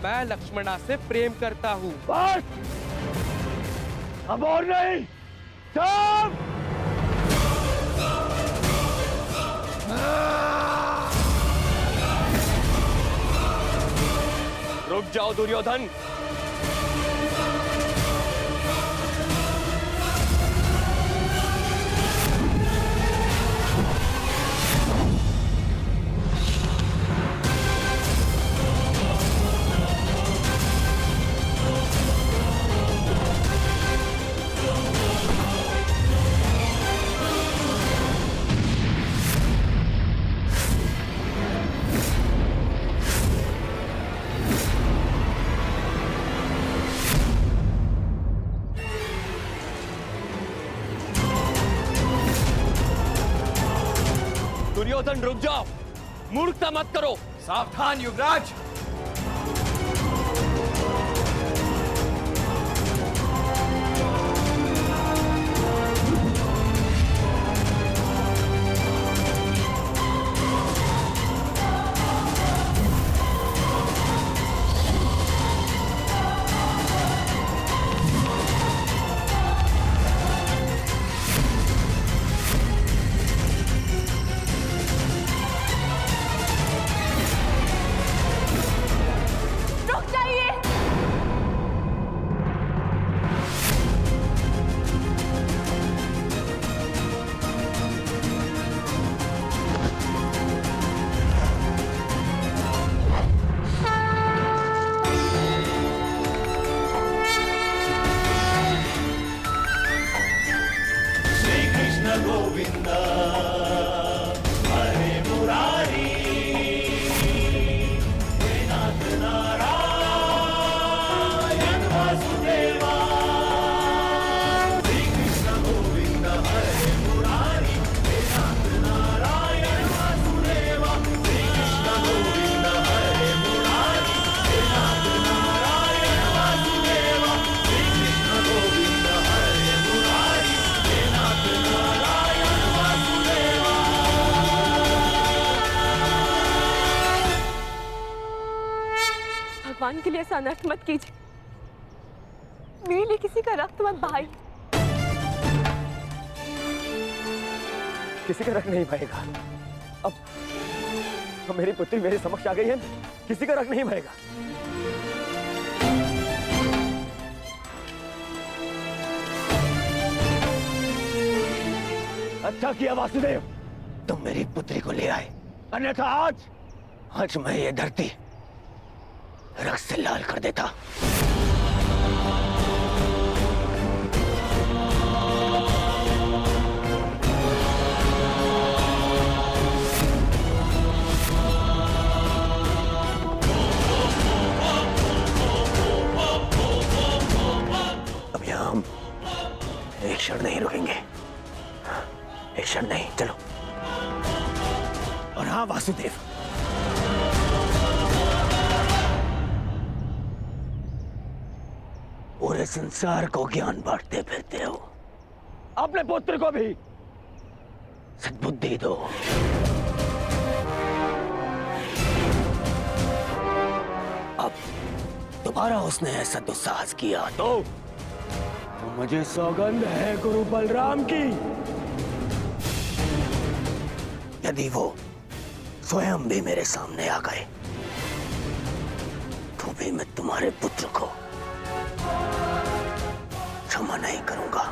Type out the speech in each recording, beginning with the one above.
मैं लक्ष्मणा से प्रेम करता हूँ। बस, अब और नहीं। सब रुक जाओ दुर्योधन। दुर्योधन रुक जाओ, मूर्खता मत करो। सावधान युवराज। भगवान के लिए ऐसा अनर्थ मत कीजिए। मेरे लिए किसी का रक्त मत बहाइए। किसी का रख नहीं बहेगा। अब मेरी पुत्री मेरे समक्ष आ गई है, किसी का रख नहीं बहेगा। अच्छा किया वासुदेव, तुम मेरी पुत्री को ले आए, अन्यथा आज मैं ये धरती रक्त से लाल कर देता। अब यहां हम एक क्षण नहीं रुकेंगे, एक क्षण नहीं। चलो। और हाँ वासुदेव, पूरे संसार को ज्ञान बांटते फिरते हो, अपने पुत्र को भी सद्बुद्धि दो। अब दोबारा उसने ऐसा दुस्साहस किया तो मुझे सौगंध है गुरु बलराम की, यदि वो स्वयं भी मेरे सामने आ गए तो भी मैं तुम्हारे पुत्र को क्षमा नहीं करूंगा।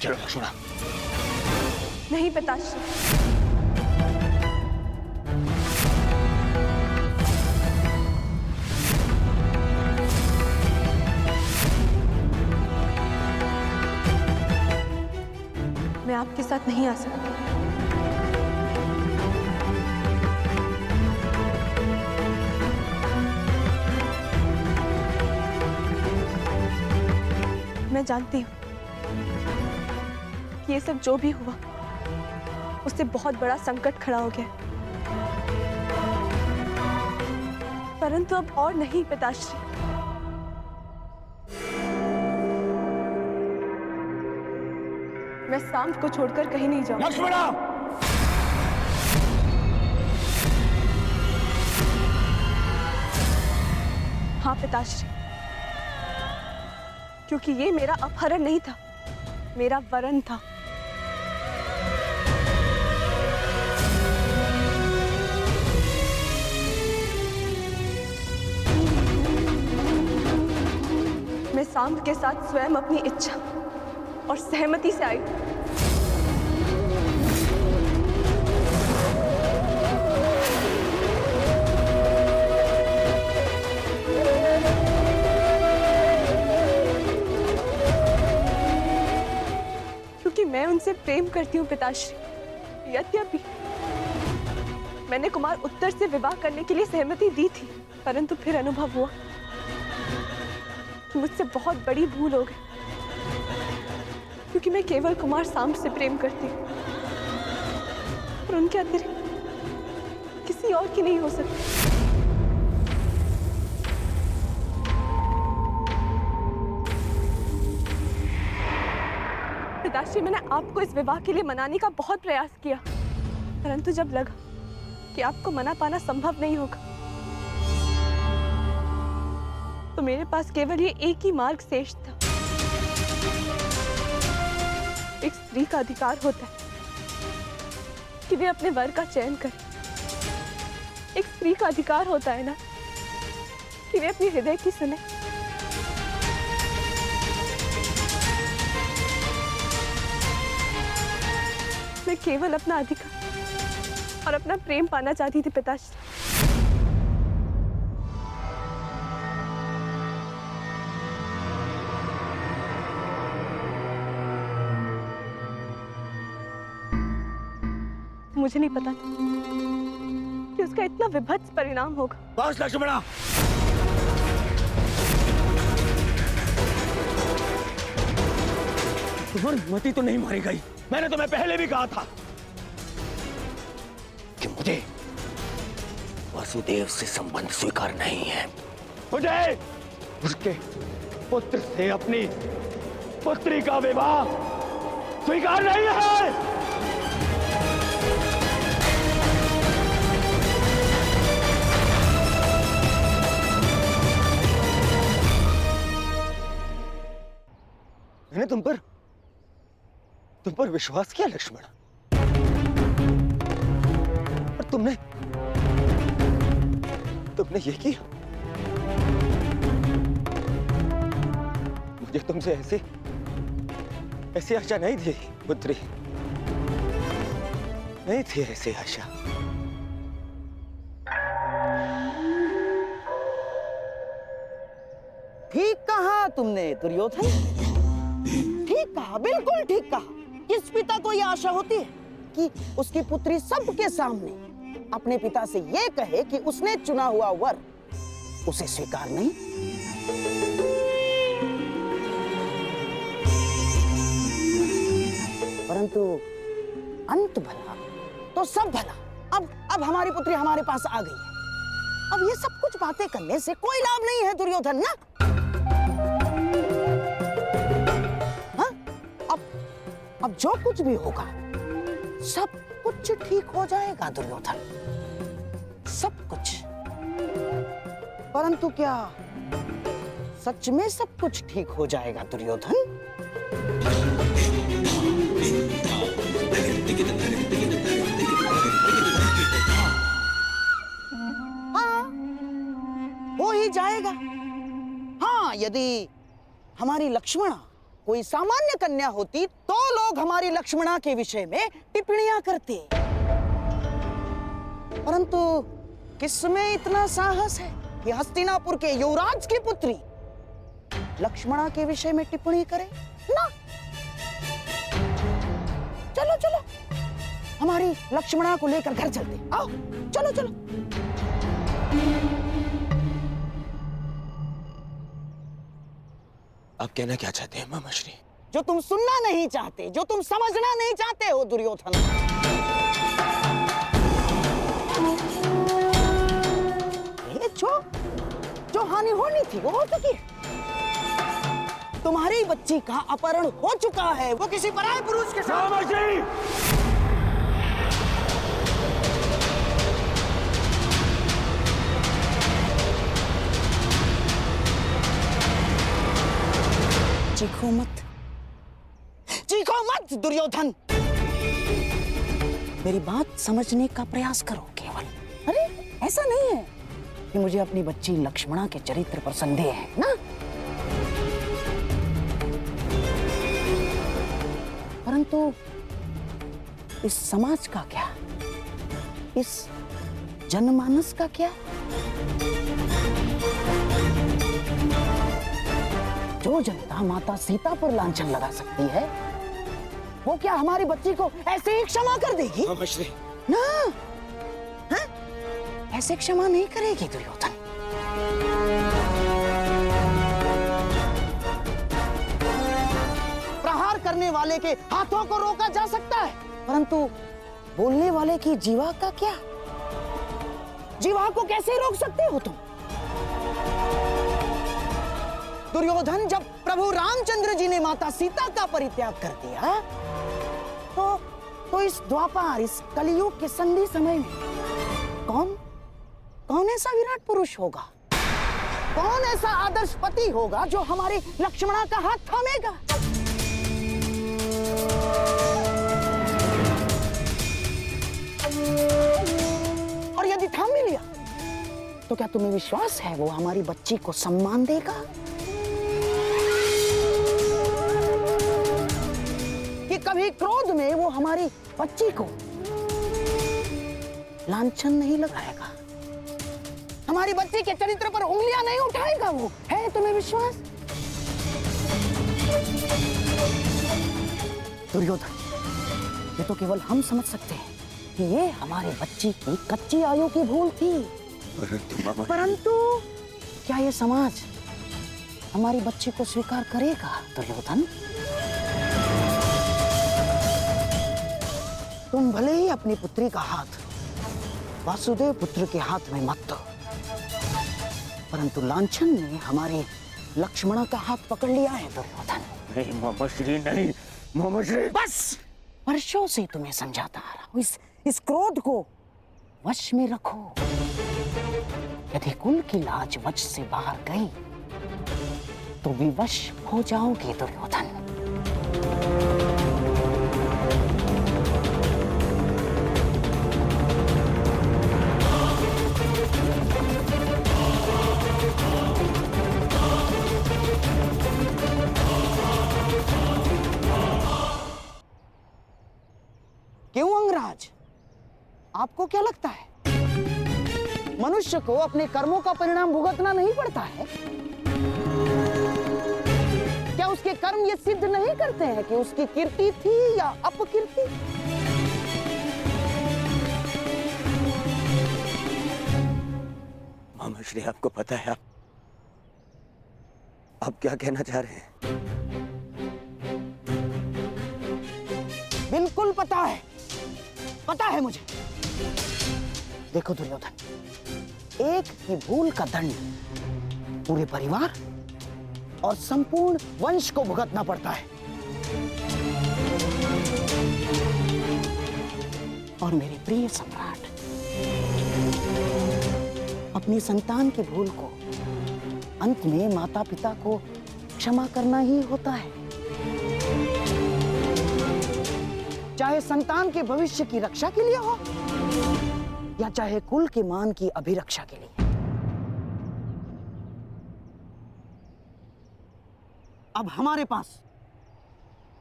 चलो लक्ष्मणा। नहीं पिताश्री, मैं आपके साथ नहीं आ सकती। मैं जानती हूँ कि ये सब जो भी हुआ उससे बहुत बड़ा संकट खड़ा हो गया, परंतु अब और नहीं पिताश्री। मैं सांप को छोड़कर कहीं नहीं जाऊँ। लक्ष्मणा! हाँ पिताश्री, क्योंकि ये मेरा अपहरण नहीं था, मेरा वरन था। मैं सांप के साथ स्वयं अपनी इच्छा और सहमति से आई। क्योंकि मैं उनसे प्रेम करती हूँ पिताश्री। यद्यपि मैंने कुमार उत्तर से विवाह करने के लिए सहमति दी थी, परंतु फिर अनुभव हुआ कि मुझसे बहुत बड़ी भूल हो गई, क्योंकि मैं केवल कुमार सांब से प्रेम करती हूँ और उनके अतिरिक्त किसी और की नहीं हो सकती। पिताश्री, मैंने आपको इस विवाह के लिए मनाने का बहुत प्रयास किया, परंतु जब लगा कि आपको मना पाना संभव नहीं होगा, तो मेरे पास केवल ये एक ही मार्ग शेष था। एक स्त्री का अधिकार होता है कि वे अपने वर का चयन करे। एक स्त्री का अधिकार होता है ना कि वे अपने हृदय की सुने। मैं केवल अपना अधिकार और अपना प्रेम पाना चाहती थी पिताश्री। मुझे नहीं पता था कि उसका इतना विभत्स परिणाम होगा। बस लक्ष्मणा! तुम्हारी मति तो नहीं मारी गई। मैंने तुम्हें पहले भी कहा था कि मुझे वसुदेव से संबंध स्वीकार नहीं है। मुझे उसके पुत्र से अपनी पुत्री का विवाह स्वीकार नहीं है। मैंने तुम पर विश्वास किया लक्ष्मण, और तुमने ये किया। मुझे तुमसे ऐसी आशा नहीं थी पुत्री, नहीं थी ऐसी आशा। ठीक कहा तुमने दुर्योधन, ठीक कहा, बिल्कुल ठीक कहा। किस पिता को यह आशा होती है कि उसकी पुत्री सबके सामने अपने पिता से यह कहे कि उसने चुना हुआ वर उसे स्वीकार नहीं? परंतु अंत भला तो सब भला। अब हमारी पुत्री हमारे पास आ गई है। अब ये सब कुछ बातें करने से कोई लाभ नहीं है दुर्योधन ना। अब जो कुछ भी होगा सब कुछ ठीक हो जाएगा दुर्योधन, सब कुछ। परंतु क्या सच में सब कुछ ठीक हो जाएगा दुर्योधन? हाँ, हो ही जाएगा। हाँ, यदि हमारी लक्ष्मणा कोई सामान्य कन्या होती तो लोग हमारी लक्ष्मणा के विषय में टिप्पणियां करते, परंतु किसमें इतना साहस है कि हस्तिनापुर के युवराज की पुत्री लक्ष्मणा के विषय में टिप्पणी करे ना? चलो चलो, हमारी लक्ष्मणा को लेकर घर चलते। आओ, चलो चलो। आप कहना क्या चाहते हैं मामाश्री? जो तुम सुनना नहीं चाहते, जो तुम समझना नहीं चाहते हो दुर्योधन। ये जो हानि होनी थी वो हो चुकी है। तुम्हारी बच्ची का अपहरण हो चुका है, वो किसी पराये पुरुष के साथ। चीखो मत, चीखो मत दुर्योधन। मेरी बात समझने का प्रयास करो केवल। अरे ऐसा नहीं है कि मुझे अपनी बच्ची लक्ष्मणा के चरित्र पर संदेह है ना, परंतु इस समाज का क्या, इस जनमानस का क्या? जो जनता माता सीता पर लांछन लगा सकती है, वो क्या हमारी बच्ची को ऐसे ही क्षमा कर देगी? ना, हाँ? ऐसे क्षमा नहीं करेगी दुर्योधन। प्रहार करने वाले के हाथों को रोका जा सकता है, परंतु बोलने वाले की जीवा का क्या? जीवा को कैसे रोक सकते हो तुम? दुर्योधन, जब प्रभु रामचंद्र जी ने माता सीता का परित्याग कर दिया, तो इस द्वापर, इस कलियुग के संधि समय में कौन ऐसा विराट पुरुष होगा, कौन ऐसा आदर्श पति होगा जो हमारे लक्ष्मणा का हाथ थामेगा? और यदि थाम भी लिया, तो क्या तुम्हें विश्वास है वो हमारी बच्ची को सम्मान देगा? कि कभी क्रोध में वो हमारी बच्ची को लांछन नहीं लगाएगा, हमारी बच्ची के चरित्र पर उंगलियां नहीं उठाएगा? वो है तुम्हें विश्वास? दुर्योधन, ये तो केवल हम समझ सकते हैं कि ये हमारी बच्ची की कच्ची आयु की भूल थी, परंतु क्या ये समाज हमारी बच्ची को स्वीकार करेगा? दुर्योधन, तुम भले ही अपनी पुत्री का हाथ वासुदेव पुत्र के हाथ में मत दो, परंतु लांछन ने हमारे लक्ष्मणा का हाथ पकड़ लिया है दुर्योधन। नहीं मामाश्री, नहीं मामाश्री। बस वर्षों से तुम्हें समझाता आ रहा हूं, इस क्रोध को वश में रखो। यदि कुल की लाज वश से बाहर गई तो विवश हो जाओगे दुर्योधन। क्यों अंगराज, आपको क्या लगता है मनुष्य को अपने कर्मों का परिणाम भुगतना नहीं पड़ता है? क्या उसके कर्म ये सिद्ध नहीं करते हैं कि उसकी कीर्ति थी या अपकीर्ति? मामाश्री, आपको पता है आप क्या कहना चाह रहे हैं? बिल्कुल पता है मुझे। देखो दुर्योधन, एक की भूल का दंड पूरे परिवार और संपूर्ण वंश को भुगतना पड़ता है, और मेरे प्रिय सम्राट, अपनी संतान की भूल को अंत में माता पिता को क्षमा करना ही होता है, चाहे संतान के भविष्य की रक्षा के लिए हो या चाहे कुल के मान की अभिरक्षा के लिए। अब हमारे पास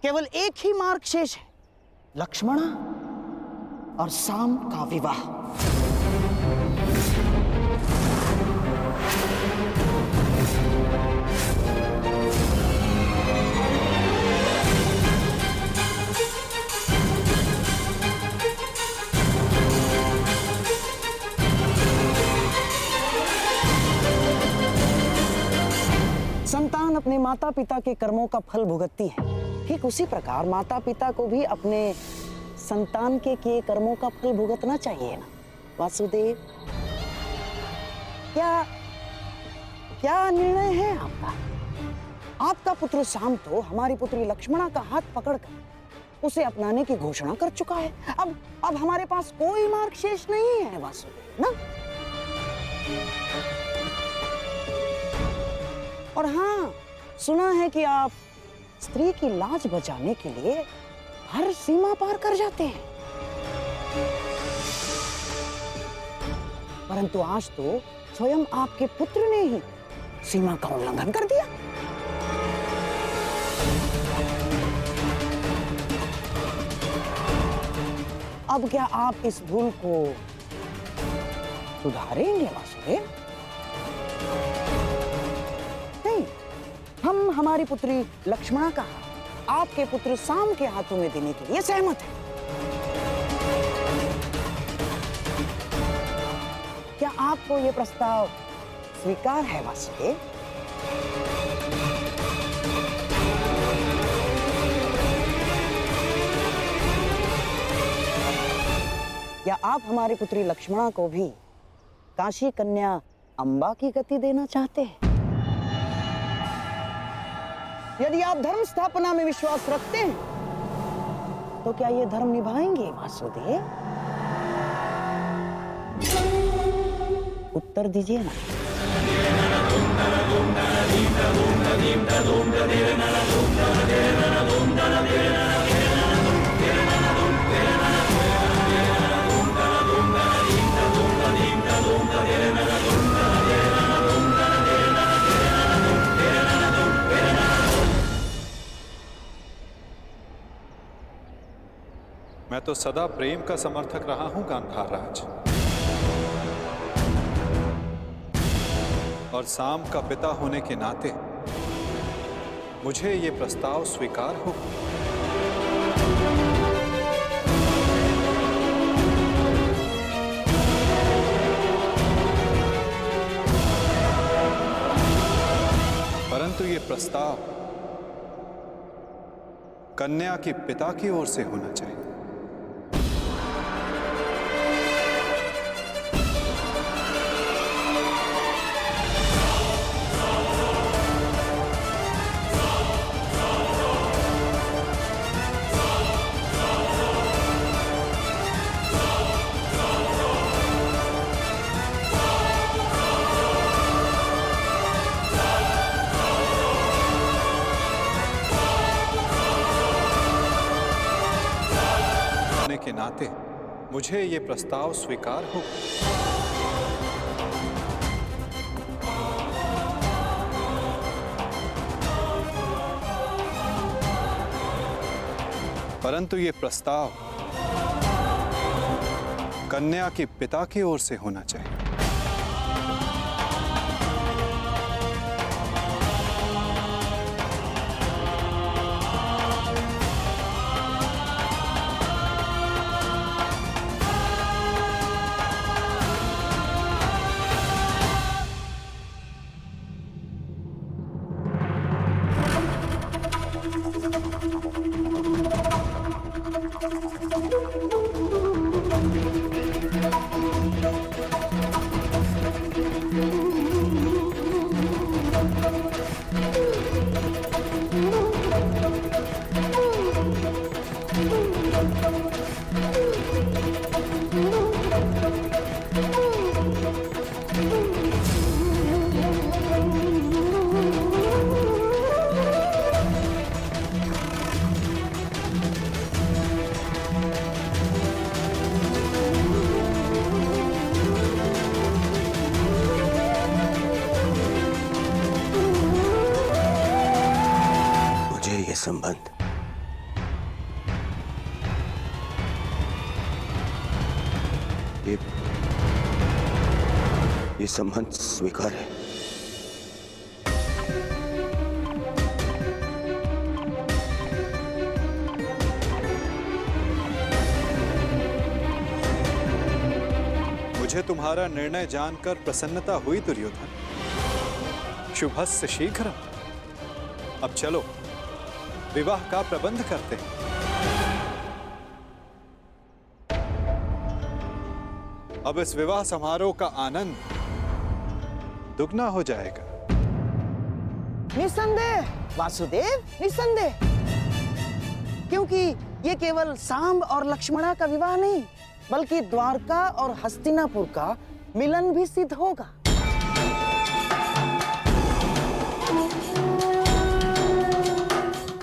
केवल एक ही मार्ग शेष है, लक्ष्मणा और साम का विवाह। संतान अपने माता पिता के कर्मों का फल भुगतती है, ठीक उसी प्रकार माता पिता को भी अपने संतान के किए कर्मों का फल भुगतना चाहिए ना वासुदेव? क्या निर्णय है आपका? आपका पुत्र साम तो हमारी पुत्री लक्ष्मणा का हाथ पकड़कर उसे अपनाने की घोषणा कर चुका है। अब हमारे पास कोई मार्ग शेष नहीं है वासुदेव ना। और हाँ, सुना है कि आप स्त्री की लाज बचाने के लिए हर सीमा पार कर जाते हैं, परंतु आज तो स्वयं आपके पुत्र ने ही सीमा का उल्लंघन कर दिया। अब क्या आप इस भूल को सुधारेंगे वासुदेव? नहीं, हम हमारी पुत्री लक्ष्मणा का आपके पुत्र साम के हाथों में देने के लिए सहमत हैं। क्या आपको यह प्रस्ताव स्वीकार है वासुदेव? या आप हमारी पुत्री लक्ष्मणा को भी काशी कन्या अंबा की गति देना चाहते हैं? यदि आप धर्म स्थापना में विश्वास रखते हैं तो क्या ये धर्म निभाएंगे वासुदेव? उत्तर दीजिए ना। मैं तो सदा प्रेम का समर्थक रहा हूं गांधार राज, और साम का पिता होने के नाते मुझे ये प्रस्ताव स्वीकार हो। परंतु ये प्रस्ताव कन्या के पिता की ओर से होना चाहिए। के नाते मुझे ये प्रस्ताव स्वीकार हो। परंतु ये प्रस्ताव कन्या के पिता की ओर से होना चाहिए। संबंध ये संबंध स्वीकार है। मुझे तुम्हारा निर्णय जानकर प्रसन्नता हुई दुर्योधन। शुभस्य शीघ्रम। अब चलो विवाह का प्रबंध करते हैं। अब इस विवाह समारोह का आनंद दुगना हो जाएगा। निसंदेह वासुदेव, निस्संदेह, क्योंकि ये केवल सांब और लक्ष्मणा का विवाह नहीं, बल्कि द्वारका और हस्तिनापुर का मिलन भी सिद्ध होगा।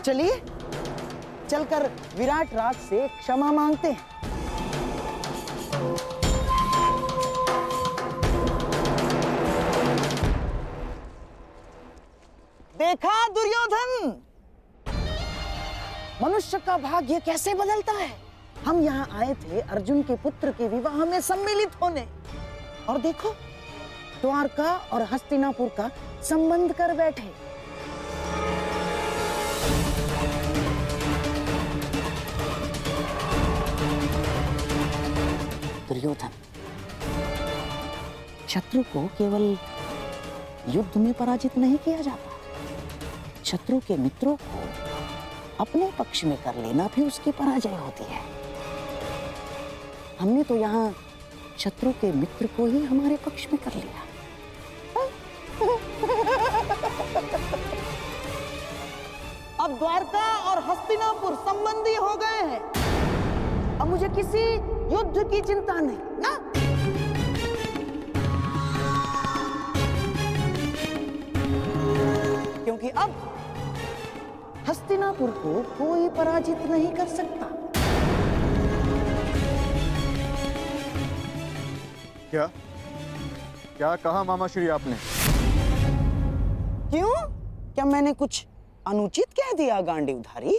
चलिए चलकर विराट राज से क्षमा मांगते हैं। देखा दुर्योधन, मनुष्य का भाग्य कैसे बदलता है। हम यहाँ आए थे अर्जुन के पुत्र के विवाह में सम्मिलित होने, और देखो द्वारका और हस्तिनापुर का संबंध कर बैठे। दुर्योधन, शत्रु को केवल युद्ध में पराजित नहीं किया जाता, शत्रु के मित्रों को अपने पक्ष में कर लेना भी उसकी पराजय होती है। हमने तो यहाँ शत्रु के मित्र को ही हमारे पक्ष में कर लिया। अब द्वारका और हस्तिनापुर संबंधी हो गए हैं। अब मुझे किसी युद्ध की चिंता नहीं ना। क्योंकि अब हस्तिनापुर को कोई पराजित नहीं कर सकता। क्या क्या कहा मामाश्री आपने? क्यों? क्या मैंने कुछ अनुचित कह दिया गांडीवधारी?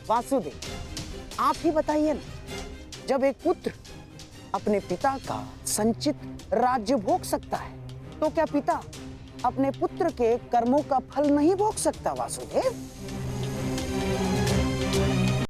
वासुदेव, आप ही बताइए ना, जब एक पुत्र अपने पिता का संचित राज्य भोग सकता है, तो क्या पिता अपने पुत्र के कर्मों का फल नहीं भोग सकता? वासुदेव,